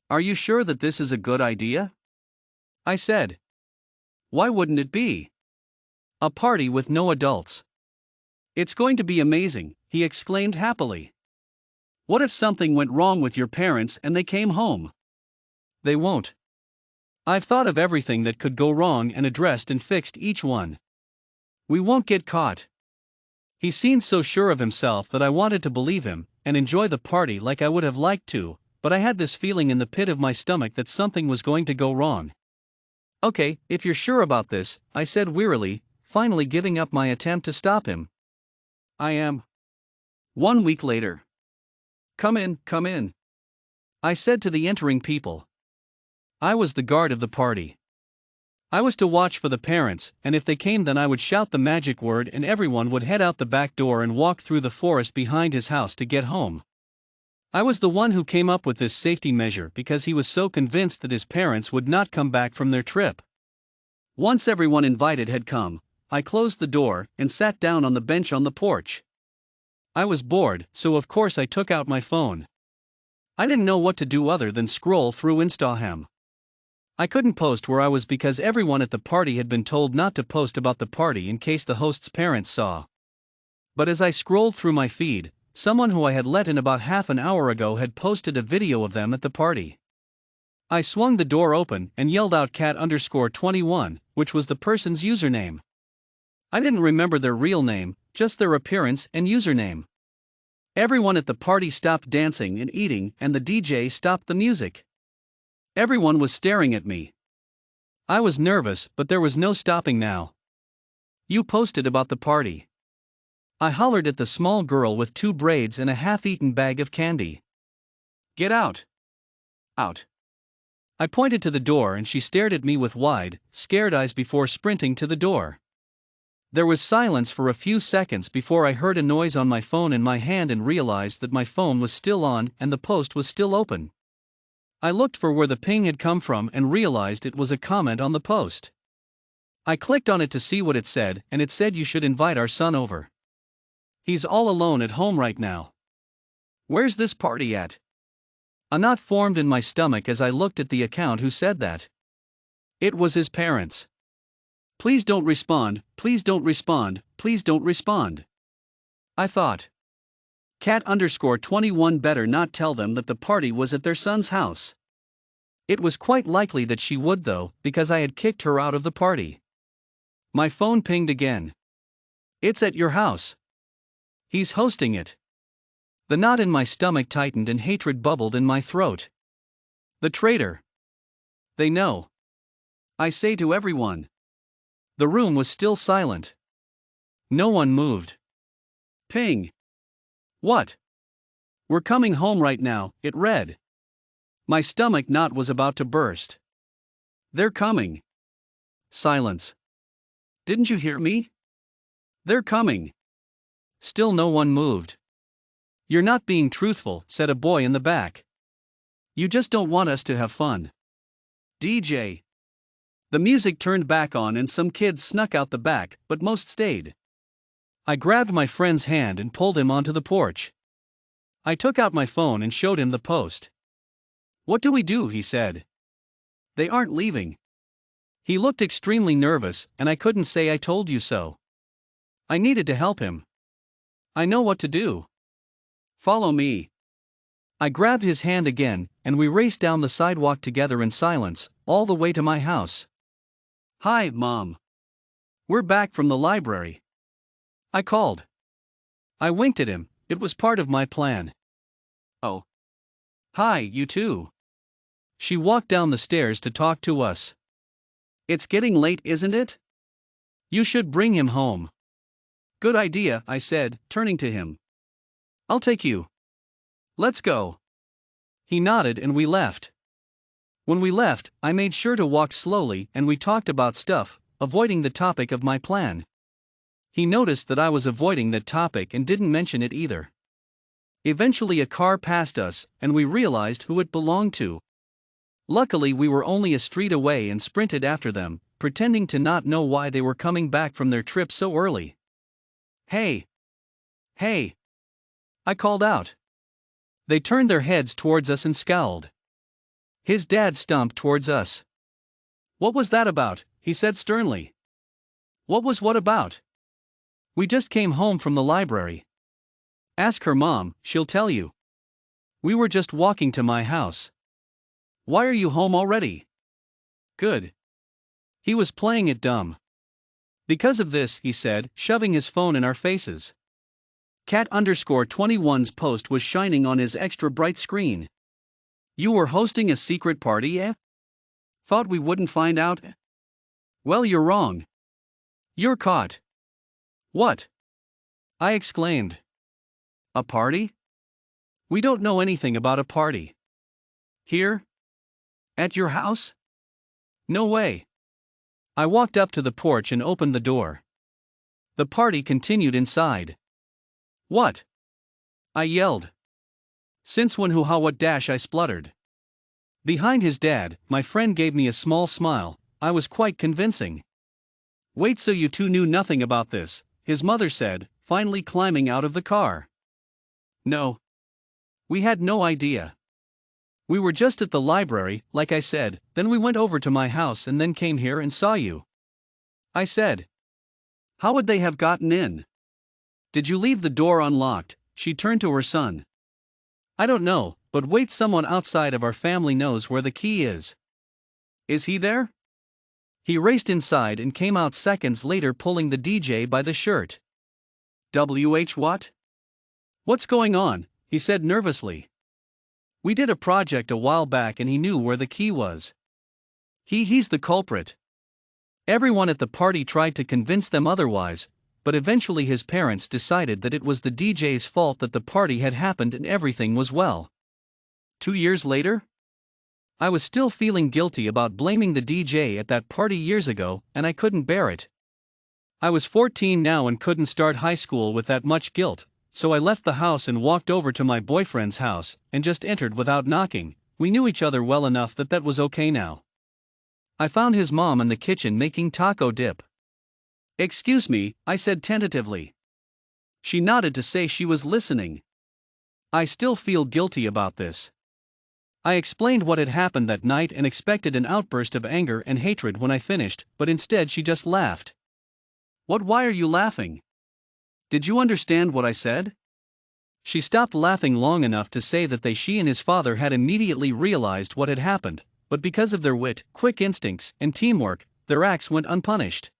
Are you sure that this is a good idea? I said. Why wouldn't it be? A party with no adults. It's going to be amazing, he exclaimed happily. What if something went wrong with your parents and they came home? They won't. I've thought of everything that could go wrong and addressed and fixed each one. We won't get caught. He seemed so sure of himself that I wanted to believe him and enjoy the party like I would have liked to, but I had this feeling in the pit of my stomach that something was going to go wrong. Okay, if you're sure about this, I said wearily, finally giving up my attempt to stop him. I am. 1 week later. Come in, come in. I said to the entering people. I was the guard of the party. I was to watch for the parents, and if they came then I would shout the magic word and everyone would head out the back door and walk through the forest behind his house to get home. I was the one who came up with this safety measure because he was so convinced that his parents would not come back from their trip. Once everyone invited had come, I closed the door and sat down on the bench on the porch. I was bored, so of course I took out my phone. I didn't know what to do other than scroll through Instagram. I couldn't post where I was because everyone at the party had been told not to post about the party in case the host's parents saw. But as I scrolled through my feed, someone who I had let in about half an hour ago had posted a video of them at the party. I swung the door open and yelled out cat_21, which was the person's username. I didn't remember their real name, just their appearance and username. Everyone at the party stopped dancing and eating and the DJ stopped the music. Everyone was staring at me. I was nervous, but there was no stopping now. You posted about the party. I hollered at the small girl with 2 braids and a half-eaten bag of candy. Get out. Out. I pointed to the door and she stared at me with wide, scared eyes before sprinting to the door. There was silence for a few seconds before I heard a noise on my phone in my hand and realized that my phone was still on and the post was still open. I looked for where the ping had come from and realized it was a comment on the post. I clicked on it to see what it said, and it said you should invite our son over. He's all alone at home right now. Where's this party at? A knot formed in my stomach as I looked at the account who said that. It was his parents. Please don't respond, please don't respond, please don't respond. I thought. Cat_21 better not tell them that the party was at their son's house. It was quite likely that she would though, because I had kicked her out of the party. My phone pinged again. It's at your house. He's hosting it. The knot in my stomach tightened and hatred bubbled in my throat. The traitor. They know. I say to everyone. The room was still silent. No one moved. Ping. What? We're coming home right now, it read. My stomach knot was about to burst. They're coming. Silence. Didn't you hear me? They're coming. Still no one moved. You're not being truthful, said a boy in the back. You just don't want us to have fun. DJ. The music turned back on and some kids snuck out the back, but most stayed. I grabbed my friend's hand and pulled him onto the porch. I took out my phone and showed him the post. What do we do? He said. They aren't leaving. He looked extremely nervous, and I couldn't say I told you so. I needed to help him. I know what to do. Follow me. I grabbed his hand again, and we raced down the sidewalk together in silence, all the way to my house. Hi, Mom. We're back from the library. I called. I winked at him, it was part of my plan. Oh. Hi, you too. She walked down the stairs to talk to us. It's getting late, isn't it? You should bring him home. Good idea, I said, turning to him. I'll take you. Let's go. He nodded and we left. When we left, I made sure to walk slowly and we talked about stuff, avoiding the topic of my plan. He noticed that I was avoiding that topic and didn't mention it either. Eventually a car passed us, and we realized who it belonged to. Luckily we were only a street away and sprinted after them, pretending to not know why they were coming back from their trip so early. Hey! Hey! I called out. They turned their heads towards us and scowled. His dad stomped towards us. What was that about? He said sternly. What about? We just came home from the library. Ask her mom, she'll tell you. We were just walking to my house. Why are you home already? Good. He was playing it dumb. Because of this, he said, shoving his phone in our faces. Cat_21's post was shining on his extra bright screen. You were hosting a secret party, eh? Thought we wouldn't find out? Well, you're wrong. You're caught. What? I exclaimed. A party? We don't know anything about a party. Here? At your house? No way. I walked up to the porch and opened the door. The party continued inside. What? I yelled. Since when what dash I spluttered. Behind his dad, my friend gave me a small smile. I was quite convincing. Wait, so you two knew nothing about this, his mother said, finally climbing out of the car. No. We had no idea. We were just at the library, like I said, then we went over to my house and then came here and saw you. I said. How would they have gotten in? Did you leave the door unlocked? She turned to her son. I don't know, but wait, someone outside of our family knows where the key is. Is he there? He raced inside and came out seconds later pulling the DJ by the shirt. What? What's going on? He said nervously. We did a project a while back and he knew where the key was. He's the culprit. Everyone at the party tried to convince them otherwise, but eventually his parents decided that it was the DJ's fault that the party had happened and everything was well. 2 years later? I was still feeling guilty about blaming the DJ at that party years ago, and I couldn't bear it. I was 14 now and couldn't start high school with that much guilt, so I left the house and walked over to my boyfriend's house, and just entered without knocking. We knew each other well enough that was okay now. I found his mom in the kitchen making taco dip. Excuse me, I said tentatively. She nodded to say she was listening. I still feel guilty about this. I explained what had happened that night and expected an outburst of anger and hatred when I finished, but instead she just laughed. Why are you laughing? Did you understand what I said? She stopped laughing long enough to say that she and his father had immediately realized what had happened, but because of their wit, quick instincts, and teamwork, their acts went unpunished.